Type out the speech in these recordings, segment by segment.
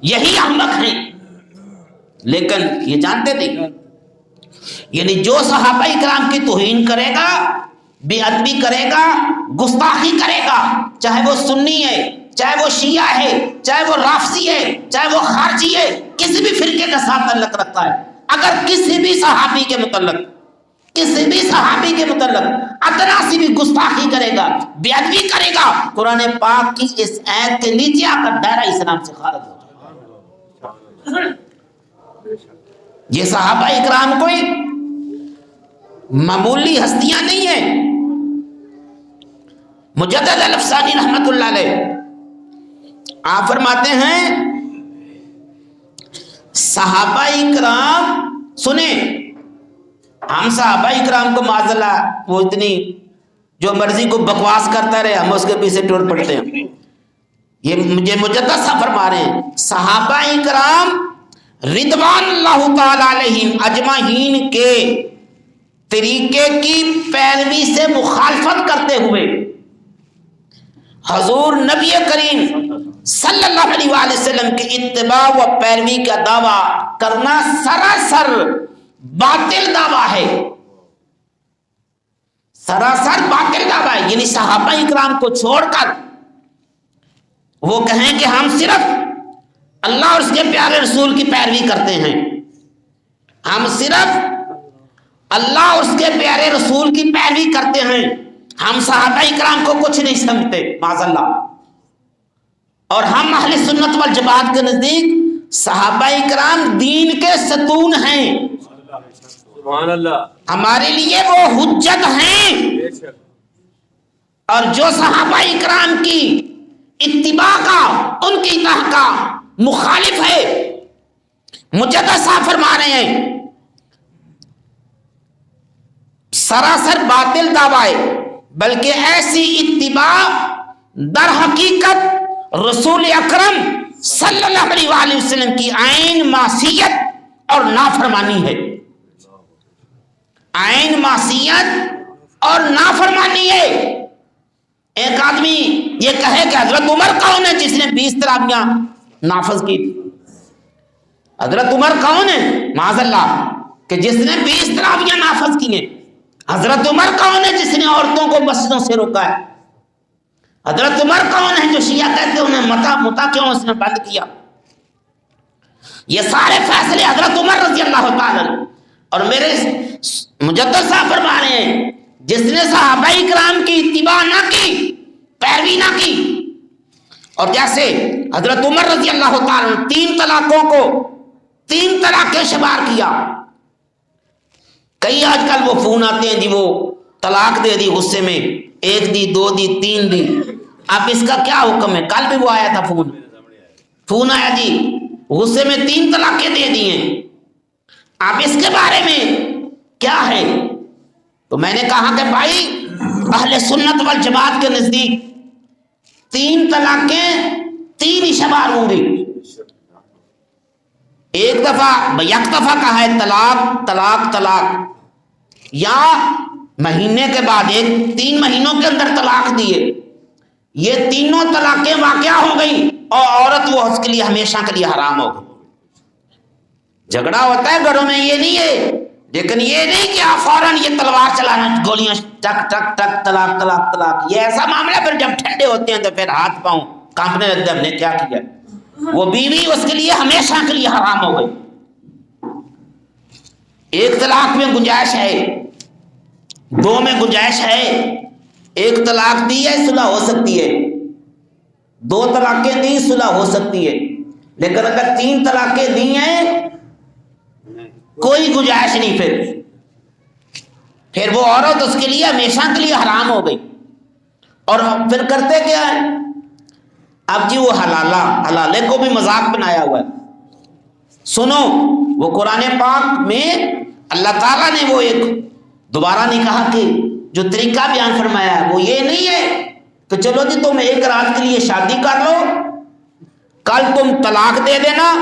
یہی احمق ہیں. لیکن یہ جانتے تھے یعنی جو صحابہ اکرام کی توہین کرے گا، بے ادبی کرے گا، گستاخی کرے گا، چاہے وہ سنی ہے، چاہے وہ شیعہ ہے، چاہے وہ رافضی ہے، چاہے وہ خارجی ہے، کسی بھی فرقے کے ساتھ تعلق رکھتا ہے، اگر کسی بھی صحابی کے متعلق ادنا سی بھی گستاخی کرے گا، بے ادبی کرے گا، قرآن پاک کی اس آیت کے نیچے آ کر دائرہ اسلام سے خارج ہو جائے. یہ صحابہ اکرام کوئی معمولی ہستیاں نہیں ہیں. مجدد الافسانی رحمت اللہ علیہ آپ فرماتے ہیں صحابہ اکرام سنیں، ہم صحابہ اکرام کو معاذ اللہ وہ اتنی جو مرضی کو بکواس کرتا رہے ہم اس کے پیچھے ٹور پڑتے ہیں. یہ مجھے مجدد صاحب فرما رہے ہیں صحابہ اکرام رضوان اللہ تعالی علیہم اجمعین کے طریقے کی پیروی سے مخالفت کرتے ہوئے حضور نبی کریم صلی اللہ علیہ وآلہ وسلم کی اتباع و پیروی کا دعویٰ کرنا سراسر باطل دعویٰ ہے. سراسر باطل دعویٰ ہے. یعنی صحابہ اکرام کو چھوڑ کر وہ کہیں کہ ہم صرف اللہ اور اس کے پیارے رسول کی پیروی کرتے ہیں، ہم صرف اللہ اور اس کے پیارے رسول کی پیروی کرتے ہیں، ہم صحابہ اکرام کو کچھ نہیں سمجھتے معاذ اللہ. اور ہم اہل سنت والجماعت کے نزدیک صحابہ اکرام دین کے ستون ہیں، سبحان اللہ، ہمارے لیے وہ حجت ہیں. اور جو صحابہ اکرام کی اتباع کا، ان کی اطاعت کا مخالف ہے، مجدد صاحب فرما رہے ہیں سراسر باطل دعوی، بلکہ ایسی اتباع در حقیقت رسول اکرم صلی اللہ علیہ وآلہ وسلم کی عین معصیت اور نافرمانی ہے. عین معصیت اور نافرمانی ہے. ایک آدمی یہ کہے کہ حضرت عمر کون ہے جس نے 20 تراویحاں نافذ کی تھی؟ حضرت عمر کون ہے معاذ اللہ کہ جس نے 20 تراویحاں نافذ کی ہیں؟ حضرت عمر کون ہے جس نے عورتوں کو مسجدوں سے روکا ہے؟ حضرت عمر کون ہے جو شیعہ کہتے ہیں انہیں متا کیوں اس نے بند کیا؟ یہ سارے فیصلے حضرت عمر رضی اللہ تعالی عنہ. اور میرے مجدد صاحب فرما رہے ہیں جس نے صحابہ اکرام کی اتباع نہ کی، پیروی نہ کی، اور جیسے حضرت عمر رضی اللہ تعالی عنہ 3 طلاقوں کو 3 طلاقیں شمار کیا. کئی آج کل وہ فون آتے ہیں جی وہ طلاق دے دی غصے میں، 1 دی 2 دی 3 دی. اب اس کا کیا حکم ہے؟ کل بھی وہ آیا تھا فون آیا جی غصے میں 3 طلاقیں دے دی ہیں، اب اس کے بارے میں کیا ہے؟ تو میں نے کہا کہ بھائی اہل سنت والجماعت کے نزدیک 3 طلاقیں 3 ہی شمار ہوں گی. ایک دفعہ یک دفعہ کہا ہے طلاق طلاق طلاق، یا مہینے کے بعد 3 مہینوں کے اندر طلاق دیے، یہ تینوں طلاقیں واقعہ ہو گئی اور عورت وہ اس کے لیے ہمیشہ کے لیے حرام ہو گئی. جھگڑا ہوتا ہے گھروں میں، یہ نہیں ہے، لیکن یہ نہیں کہ آپ فوراً یہ تلوار چلانا، گولیاں ٹک ٹک ٹک طلاق طلاق طلاق. یہ ایسا معاملہ پھر جب ٹھنڈے ہوتے ہیں تو پھر ہاتھ پاؤں کانپنے لگتے ہیں ہم نے کیا کیا. وہ بیوی اس کے لیے ہمیشہ کے لیے حرام ہو گئی. ایک طلاق میں گنجائش ہے، 2 میں گنجائش ہے. ایک طلاق دی ہے صلح ہو سکتی ہے، 2 طلاقیں دی صلح ہو سکتی ہے، لیکن اگر 3 طلاقیں دی ہیں کوئی گنجائش نہیں. پھر وہ عورت اس کے لیے ہمیشہ کے لیے حرام ہو گئی. اور پھر کرتے کیا ہے؟ اب جی وہ حلالے کو بھی مذاق بنایا ہوا ہے. سنو وہ قرآن پاک میں اللہ تعالیٰ نے وہ ایک دوبارہ نکاح کی جو طریقہ بیان فرمایا ہے وہ یہ نہیں ہے کہ چلو جی تم 1 رات کے لیے شادی کر لو، کل تم طلاق دے دینا،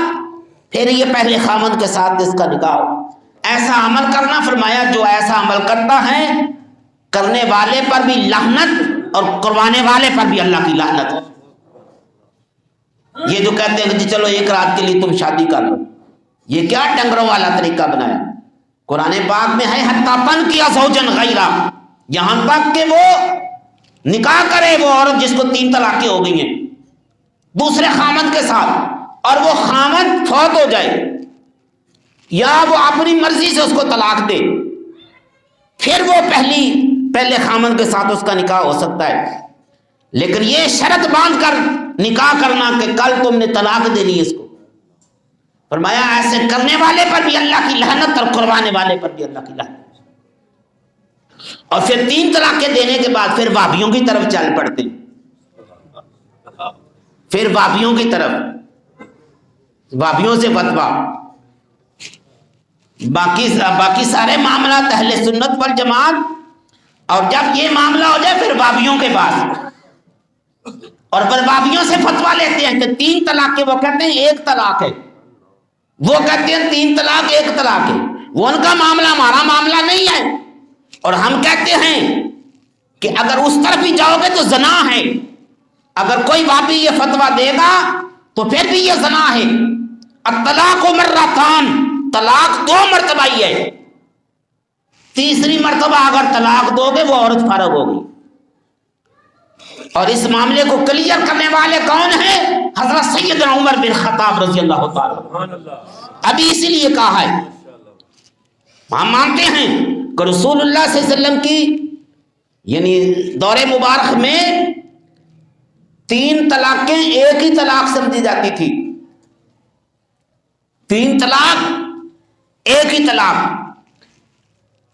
پھر یہ پہلے خامند کے ساتھ اس کا نکاح ہو. ایسا عمل کرنا فرمایا جو ایسا عمل کرتا ہے کرنے والے پر بھی لعنت اور کروانے والے پر بھی اللہ کی لعنت. یہ جو کہتے ہیں کہ جی چلو ایک رات کے لیے تم شادی کر لو، یہ کیا ڈنگروں والا طریقہ بنایا؟ قرآن پاک میں ہے حتیٰ پن کیا زوجن غیرہ، یہاں تک کہ وہ نکاح کرے وہ عورت جس کو 3 طلاقیں ہو گئی ہیں دوسرے خامد کے ساتھ، اور وہ خامد فوت ہو جائے یا وہ اپنی مرضی سے اس کو طلاق دے، پھر وہ پہلے خامد کے ساتھ اس کا نکاح ہو سکتا ہے، لیکن یہ شرط باندھ کر نکاح کرنا کہ کل تم نے طلاق دینی ہے اس کو، فرمایا ایسے کرنے والے پر بھی اللہ کی لعنت اور کروانے والے پر بھی اللہ کی لعنت۔ اور پھر 3 طلاقیں دینے کے بعد پھر وابیوں کی طرف چل پڑتے، پھر وابیوں کی طرف، وابیوں سے فتویٰ، باقی سارے معاملات اہل سنت والجماعت، اور جب یہ معاملہ ہو جائے پھر وابیوں کے پاس، اور پھر وابیوں سے فتویٰ لیتے ہیں کہ 3 طلاقیں، وہ کہتے ہیں 1 طلاق ہے، وہ کہتے ہیں 3 طلاق 1 طلاق ہے، وہ ان کا معاملہ ہمارا معاملہ نہیں ہے، اور ہم کہتے ہیں کہ اگر اس طرف ہی جاؤ گے تو زنا ہے، اگر کوئی وابی یہ فتویٰ دے گا تو پھر بھی یہ زنا ہے۔ الطلاق مرتان، طلاق 2 مرتبہ ہی ہے، تیسری مرتبہ اگر طلاق دو گے وہ عورت فارغ ہوگی۔ اور اس معاملے کو کلیئر کرنے والے کون ہیں؟ حضرت سیدنا عمر بن خطاب رضی اللہ تعالی، ابھی اسی لیے کہا ہے، ہم مانتے ہیں کہ رسول اللہ صلی اللہ علیہ وسلم کی یعنی دور مبارک میں 3 طلاقیں ایک ہی طلاق سمجھی جاتی تھی، 3 طلاق ایک ہی طلاق۔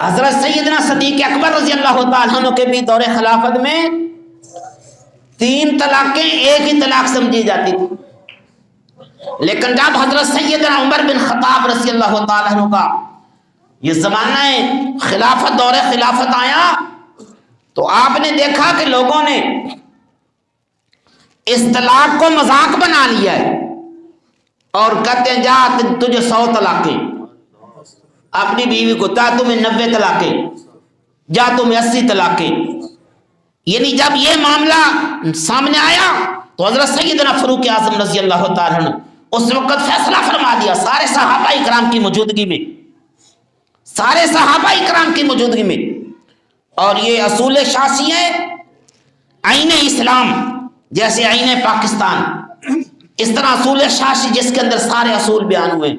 حضرت سیدنا صدیق اکبر رضی اللہ تعالیٰ عنہ کے بھی دور خلافت میں 3 طلاقیں ایک ہی طلاق سمجھی جاتی تھی، لیکن جب حضرت سیدنا عمر بن خطاب رضی اللہ تعالیٰ عنہ کا یہ زمانہ خلافت، دور خلافت آیا تو آپ نے دیکھا کہ لوگوں نے اس طلاق کو مذاق بنا لیا ہے اور کہتے ہیں جا تجھے 100 طلاقیں، اپنی بیوی کو جا تمہیں 90 طلاقیں، جا تمہیں 80 طلاقیں۔ یعنی جب یہ معاملہ سامنے آیا تو حضرت سیدنا فاروق اعظم رضی اللہ تعالیٰ عنہ اس وقت فیصلہ فرما دیا، سارے صحابہ اکرام کی موجودگی میں، سارے صحابہ اکرام کی موجودگی میں، اور یہ اصول شاسی ہے، آئین اسلام جیسے آئین پاکستان، اس طرح اصول شاسی جس کے اندر سارے اصول بیان ہوئے۔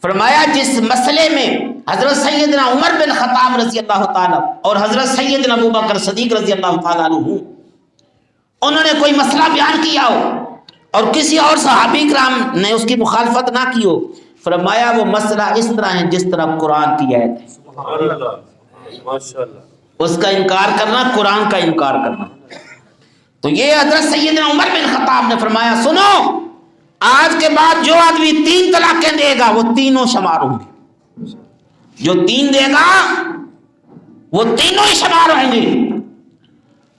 فرمایا جس مسئلے میں حضرت سیدنا عمر بن خطاب رضی اللہ تعالیٰ اور حضرت سیدنا ابوبکر صدیق رضی اللہ تعالیٰ عنہ انہوں نے کوئی مسئلہ بیان کیا ہو اور کسی اور صحابی کرام نے اس کی مخالفت نہ کی ہو، فرمایا وہ مسئلہ اس طرح ہے جس طرح قرآن کی آیت ہے، سبحان اللہ، ماشاءاللہ، اس کا انکار کرنا قرآن کا انکار کرنا۔ تو یہ حضرت سیدنا عمر بن خطاب نے فرمایا سنو، آج کے بعد جو آدمی 3 طلاقیں دے گا وہ تینوں شمار ہوں گے، جو 3 دے گا وہ تینوں ہی شمار ہوں گے۔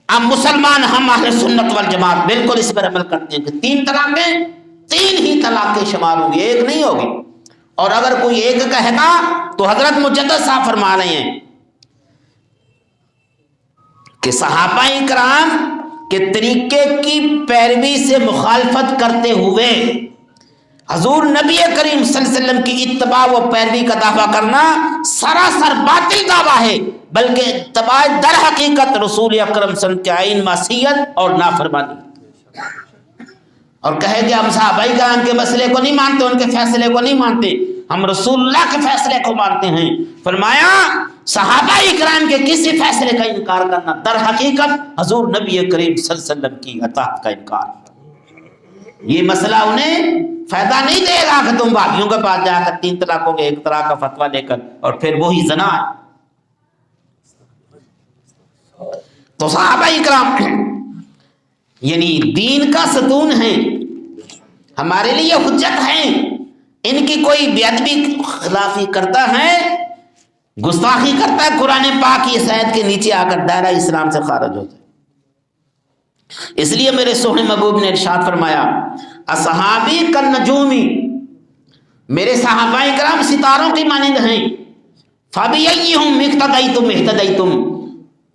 اب مسلمان ہم اہل سنت والجماعت بالکل اس پر عمل کرتے ہیں کہ 3 طلاقیں 3 ہی طلاقیں شمار ہوں گی، 1 نہیں ہوگی، اور اگر کوئی 1 کہے گا تو حضرت مجدد صاحب فرما رہے ہیں کہ صحابہ کرام کے طریقے کی پیروی سے مخالفت کرتے ہوئے حضور نبی کریم صلی اللہ علیہ وسلم کی اتباع و پیروی کا دعویٰ کرنا سراسر باطل دعویٰ ہے، بلکہ اتباع در حقیقت رسول اکرم صلی اللہ علیہ وسلم کے آئین معصیت اور نافرمانی۔ اور کہے کہ ہم صحابہ کرام کے مسئلے کو نہیں مانتے، ان کے فیصلے کو نہیں مانتے، ہم رسول اللہ کے فیصلے کو مانتے ہیں۔ فرمایا صحابہ کرام کے کسی فیصلے کا انکار کرنا در حقیقت حضور نبی کریم صلی اللہ علیہ وسلم کی اطاعت کا انکار۔ یہ مسئلہ انہیں فائدہ نہیں دے گا کہ تم بھابیوں کے پاس جا کر 3 طلاقوں کے 1 طلاق کا فتویٰ لے کر اور پھر وہی زنا ہے۔ تو صحابہ کرام یعنی دین کا ستون ہیں، ہمارے لیے حجت ہیں، ان کی کوئی بے ادبی خلافی کرتا ہے، گستاخی کرتا ہے، قرآن پاک کی اس آیت کے نیچے آ کر دائرہ اسلام سے خارج ہوتا ہے۔ اس لیے میرے سونے محبوب نے ارشاد فرمایا اصحابی کالنجومی، میرے صحابہ کرام ستاروں کی مانند ہیں، فَبِأَيِّهُمْ اقْتَدَيْتُمْ اهْتَدَيْتُمْ،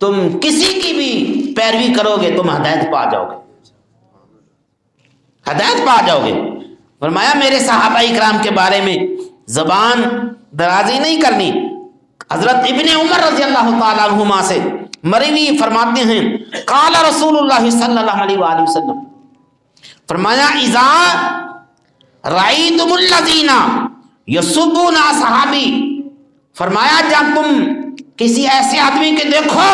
تم کسی کی بھی پیروی کرو گے تم ہدایت پا جاؤ گے۔ ہدایت پا جاؤ گے۔ فرمایا میرے صحابہ اکرام کے بارے میں زبان درازی نہیں کرنی۔ حضرت ابن عمر رضی اللہ تعالیٰ عنہما سے مروی فرماتے ہیں قال رسول اللہ صلی اللہ علیہ وآلہ وسلم، فرمایا اذا رأیتم الذین یسبون اصحابی، فرمایا جب تم کسی ایسے آدمی کے دیکھو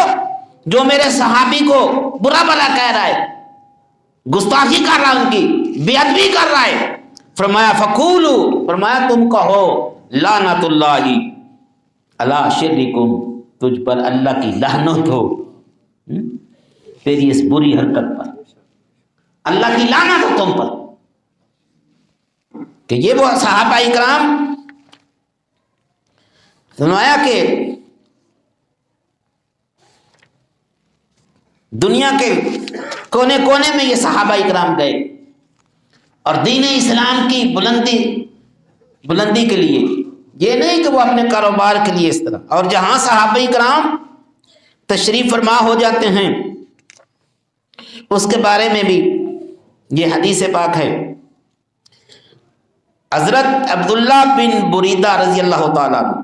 جو میرے صحابی کو برا بھلا کہہ رہا ہے، گستاخی کر رہا ہے، ان کی بے ادبی کر رہا ہے، فرمایا فقولو، فرمایا تم کہو لعنت اللہ علی شرکم، تجھ پر اللہ کی لعنت ہو تیری اس بری حرکت پر، اللہ کی لعنت ہو تم پر۔ کہ یہ وہ صحابہ اکرام، فرمایا کہ دنیا کے کونے کونے میں یہ صحابہ اکرام گئے اور دین اسلام کی بلندی کے لیے، یہ نہیں کہ وہ اپنے کاروبار کے لیے اس طرح، اور جہاں صحابہ اکرام تشریف فرما ہو جاتے ہیں اس کے بارے میں بھی یہ حدیث پاک ہے۔ حضرت عبداللہ بن بریدہ رضی اللہ تعالیٰ عنہ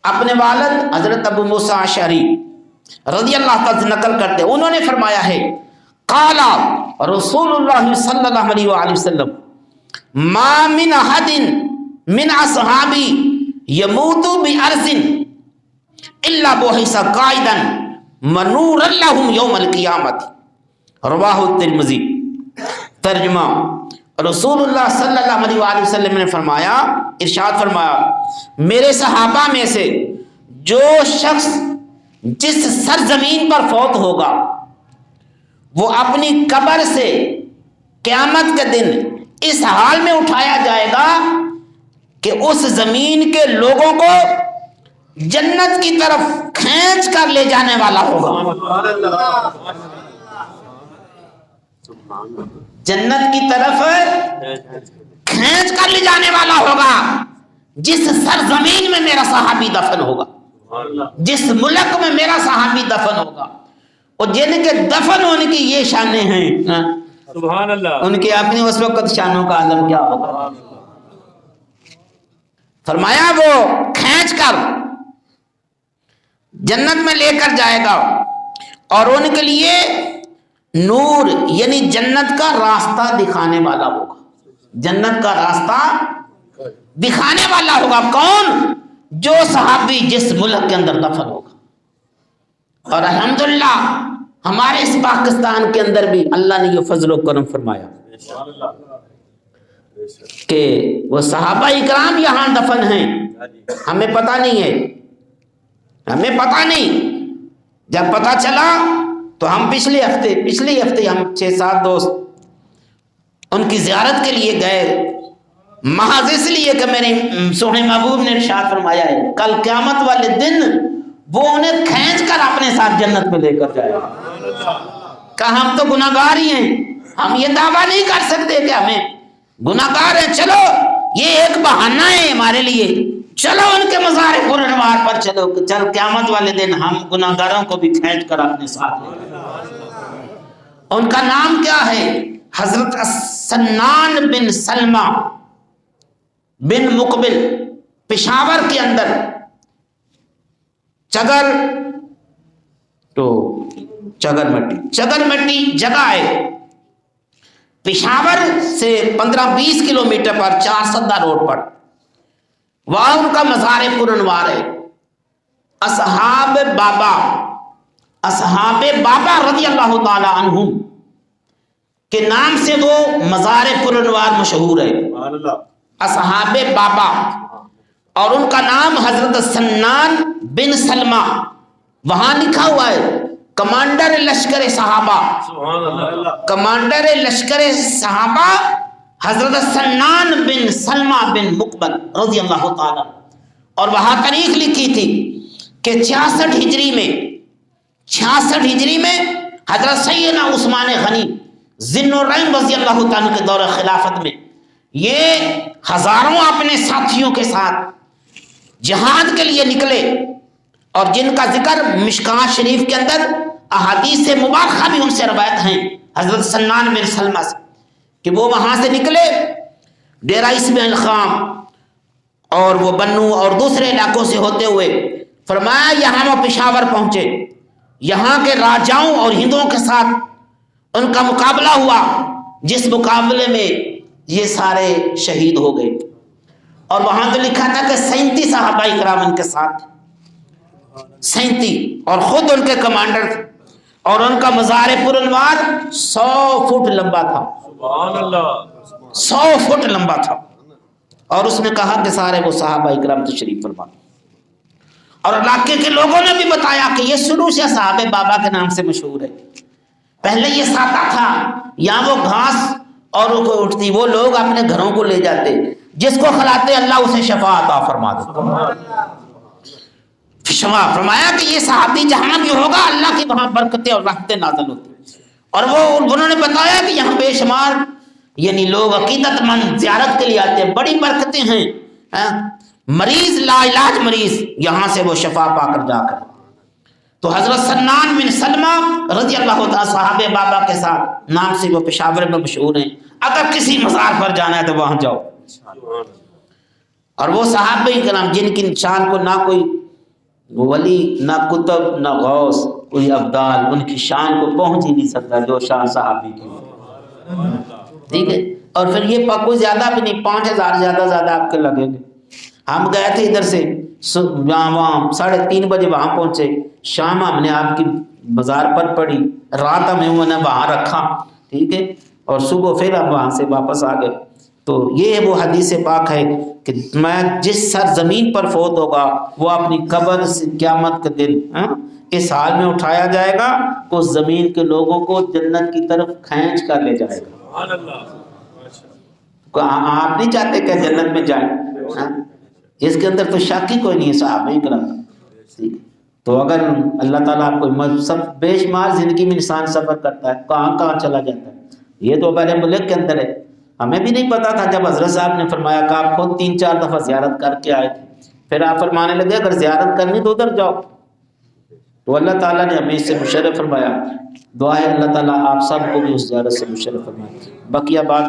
اپنے والد حضرت ابو موسیٰ اشعری رضی اللہ تعالیٰ سے نقل کرتے، انہوں نے فرمایا ہے قال رسول اللہ صلی اللہ علیہ وآلہ وسلم ما من احد من اصحابی یموت بارض الا بعث قائدا منورا لهم یوم القیامت، رواہ الترمذی۔ ترجمہ، رسول اللہ صلی اللہ علیہ وآلہ وسلم نے فرمایا، ارشاد فرمایا میرے صحابہ میں سے جو شخص جس سرزمین پر فوت ہوگا وہ اپنی قبر سے قیامت کے دن اس حال میں اٹھایا جائے گا کہ اس زمین کے لوگوں کو جنت کی طرف کھینچ کر لے جانے والا ہوگا، جنت کی طرف کھینچ کر لے جانے والا ہوگا جس سرزمین میں میرا صحابی دفن ہوگا، جس ملک میں میرا صحابی دفن ہوگا، اور جن کے دفن ہونے کی یہ شانیں ہیں، سبحان اللہ، ان کے اپنی اس وقت شانوں کا عالم کیا ہوگا۔ فرمایا وہ کھینچ کر جنت میں لے کر جائے گا اور ان کے لیے نور یعنی جنت کا راستہ دکھانے والا ہوگا، جنت کا راستہ دکھانے والا ہوگا کون؟ جو صحابی جس ملک کے اندر دفن ہوگا۔ اور الحمدللہ ہمارے اس پاکستان کے اندر بھی اللہ نے یہ فضل و کرم فرمایا کہ وہ صحابہ اکرام یہاں دفن ہیں، ہمیں پتہ نہیں ہے، ہمیں پتہ نہیں۔ جب پتہ چلا تو ہم پچھلے ہفتے ہم 6-7 دوست ان کی زیارت کے لیے گئے، محض اس لیے کہ میرے سونے محبوب نے ارشاد فرمایا ہے کل قیامت والے دن وہ انہیں کھینچ کر اپنے ساتھ جنت میں لے کر جائے گا۔ کہ ہم تو گناہگار ہی ہیں، ہم یہ دعویٰ نہیں کر سکتے کہ ہمیں گناہگار ہیں، چلو یہ ایک بہانہ ہے ہمارے لیے، چلو ان کے مزار پرانوار پر چلو، چل قیامت والے دن ہم گناہگاروں کو بھی کھینچ کر اپنے ساتھ لے جائیں۔ ان کا نام کیا ہے؟ حضرت سنان بن سلمہ بن مقبل، پشاور کے اندر چگر مٹی جگہ ہے، پشاور سے 15-20 کلومیٹر پر 4 سدہ روڈ پر، وہاں ان کا مزار پرانوار ہے۔ اصحاب بابا رضی اللہ تعالی عنہم کے نام سے وہ مزار پرانوار مشہور ہے، اصحاب بابا، اور ان کا نام حضرت سنان بن سلمہ، وہاں لکھا ہوا ہے کمانڈر لشکر صحابہ، کمانڈر لشکر صحابہ حضرت سنان بن سلمہ بن مقبل رضی اللہ تعالیٰ، اور وہاں تاریخ لکھی تھی کہ 66 ہجری میں حضرت سیدنا عثمان غنی ذی النورین رضی اللہ تعالیٰ کے دور خلافت میں یہ ہزاروں اپنے ساتھیوں کے ساتھ جہاد کے لیے نکلے، اور جن کا ذکر مشکوٰۃ شریف کے اندر احادیث مبارکہ بھی ان سے روایت ہیں حضرت سنان بن سلمہ سے، کہ وہ وہاں سے نکلے ڈیرہ اسماعیل خان اور وہ بنو اور دوسرے علاقوں سے ہوتے ہوئے، فرمایا یہاں وہ پشاور پہنچے، یہاں کے راجاؤں اور ہندوؤں کے ساتھ ان کا مقابلہ ہوا، جس مقابلے میں یہ سارے شہید ہو گئے، اور وہاں تو لکھا تھا کہ 37 صحابہ اکرام ان کے ساتھ، 37، اور خود ان کے کمانڈر تھے، اور ان کا مزار پرانوار 100 فٹ لمبا تھا، سبحان اللہ 100 فٹ لمبا تھا، اور اس نے کہا کہ سارے وہ صحابہ اکرام تشریف فرما، اور علاقے کے لوگوں نے بھی بتایا کہ یہ شروع سے صحابہ بابا کے نام سے مشہور ہے، پہلے یہ ساتا تھا، یہاں وہ گھاس اور وہ اٹھتی، وہ لوگ اپنے گھروں کو لے جاتے، جس کو کھلاتے اللہ اسے شفا عطا فرما دیتا، شفا فرمایا کہ یہ صحابی جہاں بھی ہوگا اللہ کی وہاں برکتیں اور رحمتیں نازل ہوتی، اور وہ انہوں نے بتایا کہ یہاں بے شمار یعنی لوگ عقیدت مند زیارت کے لیے آتے ہیں، بڑی برکتیں ہیں، مریض لا علاج مریض یہاں سے وہ شفا پا کر جا کر۔ تو حضرت سنان بن سلمہ رضی اللہ تعالیٰ صحابہ بابا کے ساتھ نام سے وہ پشاور میں مشہور ہیں، اگر کسی مزار پر جانا ہے تو وہاں جاؤ، اور وہ صحابہ کرام جن کی شان کو نہ کوئی ولی نہ کتب نہ غوث کوئی ابدال ان کی شان کو پہنچ ہی نہیں سکتا جو شان صحابی کی، ٹھیک ہے، اور پھر یہ کوئی زیادہ بھی نہیں، 5000 زیادہ آپ کے لگیں گے۔ ہم گئے تھے ادھر سے وہاں 3:30 بجے وہاں پہنچے، شام ہم نے آپ کی مزار پر پڑی، رات ہمیں انہوں نے وہاں رکھا، ٹھیک ہے، اور صبح پھر ہم وہاں سے واپس آ گئے۔ تو یہ وہ حدیث پاک ہے کہ میں جس سرزمین پر فوت ہوگا وہ اپنی قبر سے قیامت کے دن اس حال میں اٹھایا جائے گا کہ اس زمین کے لوگوں کو جنت کی طرف کھینچ کر لے جائے گا۔ سبحان اللہ آپ نہیں چاہتے کہ جنت میں جائیں؟ اس کے اندر تو شک ہی کوئی نہیں ہے صحابہ کرام، تو اگر اللہ تعالیٰ آپ کو سب بے شمار زندگی میں انسان سفر کرتا ہے، کہاں چلا جاتا ہے، یہ تو ہمارے ملک کے اندر ہے، ہمیں بھی نہیں پتا تھا جب حضرت صاحب نے فرمایا کہ آپ خود 3-4 دفعہ زیارت کر کے آئے تھے، پھر آپ فرمانے لگے اگر زیارت کرنی تو ادھر جاؤ، تو اللہ تعالیٰ نے ہمیں اس سے مشرف فرمایا۔ دعا ہے اللہ تعالیٰ آپ سب کو بھی اس زیارت سے مشرف فرمائے۔ بقیہ بات